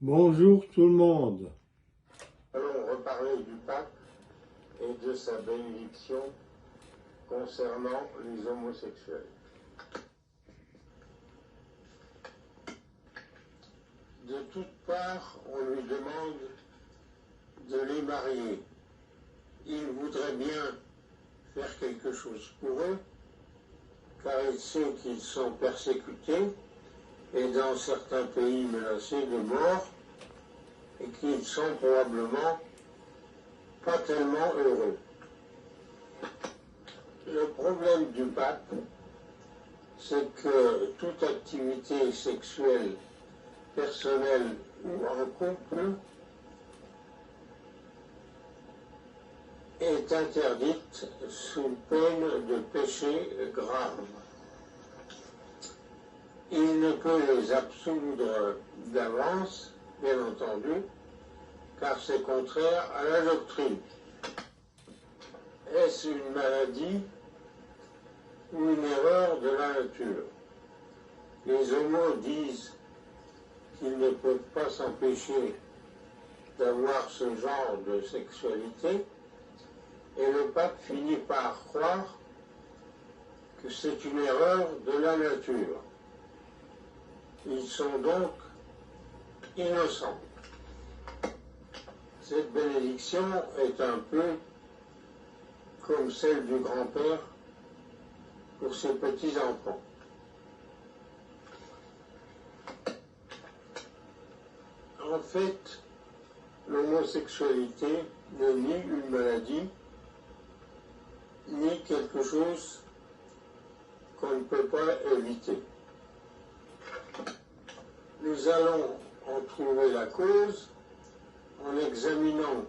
Bonjour tout le monde. Allons reparler du pape et de sa bénédiction concernant les homosexuels. De toutes parts, on lui demande de les marier. Il voudrait bien faire quelque chose pour eux, car il sait qu'ils sont persécutés et dans certains pays menacés de mort, et qu'ils sont probablement pas tellement heureux. Le problème du pape, c'est que toute activité sexuelle, personnelle ou en couple est interdite sous peine de péché grave. Il ne peut les absoudre d'avance, bien entendu, car c'est contraire à la doctrine. Est-ce une maladie ou une erreur de la nature? Les homos disent qu'ils ne peuvent pas s'empêcher d'avoir ce genre de sexualité, et le pape finit par croire que c'est une erreur de la nature. Ils sont donc innocents. Cette bénédiction est un peu comme celle du grand-père pour ses petits-enfants. En fait, l'homosexualité n'est ni une maladie, ni quelque chose qu'on ne peut pas éviter. Nous allons en trouver la cause en examinant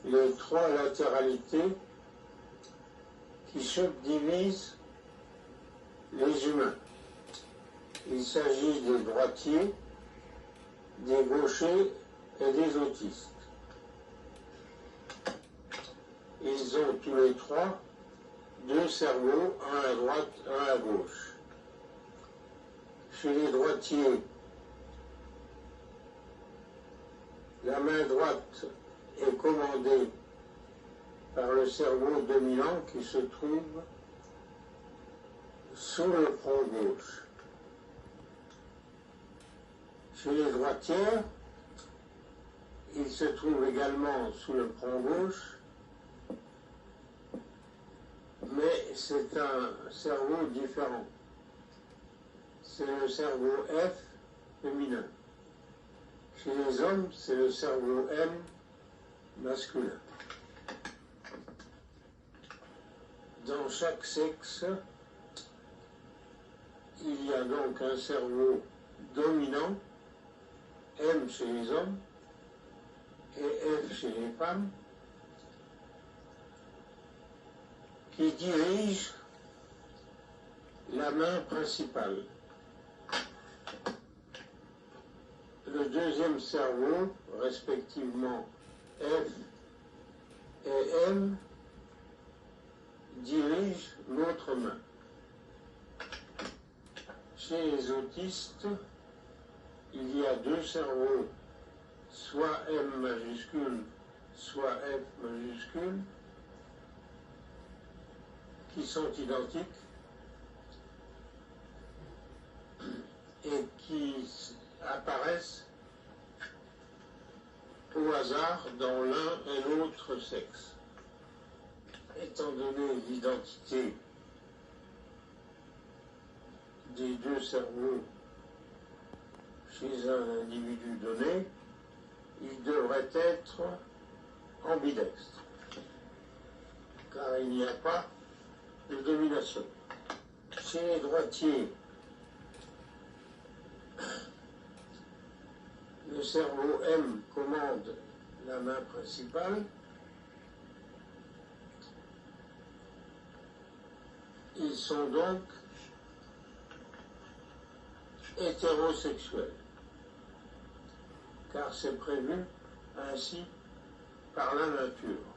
les trois latéralités qui subdivisent les humains. Il s'agit des droitiers, des gauchers et des autistes. Ils ont tous les trois deux cerveaux, un à droite, un à gauche. Chez les droitiers, la main droite est commandée par le cerveau dominant qui se trouve sous le front gauche. Chez les droitières, il se trouve également sous le front gauche, mais c'est un cerveau différent. C'est le cerveau F féminin. Chez les hommes, c'est le cerveau M masculin. Dans chaque sexe, il y a donc un cerveau dominant, M chez les hommes et F chez les femmes, qui dirige la main principale. Le deuxième cerveau, respectivement F et M, dirige l'autre main. Chez les autistes, il y a deux cerveaux, soit M majuscule, soit F majuscule, qui sont identiques et qui apparaissent au hasard dans l'un et l'autre sexe. Étant donné l'identité des deux cerveaux chez un individu donné, il devrait être ambidextre, car il n'y a pas de domination. Chez les droitiers, le cerveau M commande la main principale. Ils sont donc hétérosexuels, car c'est prévu ainsi par la nature.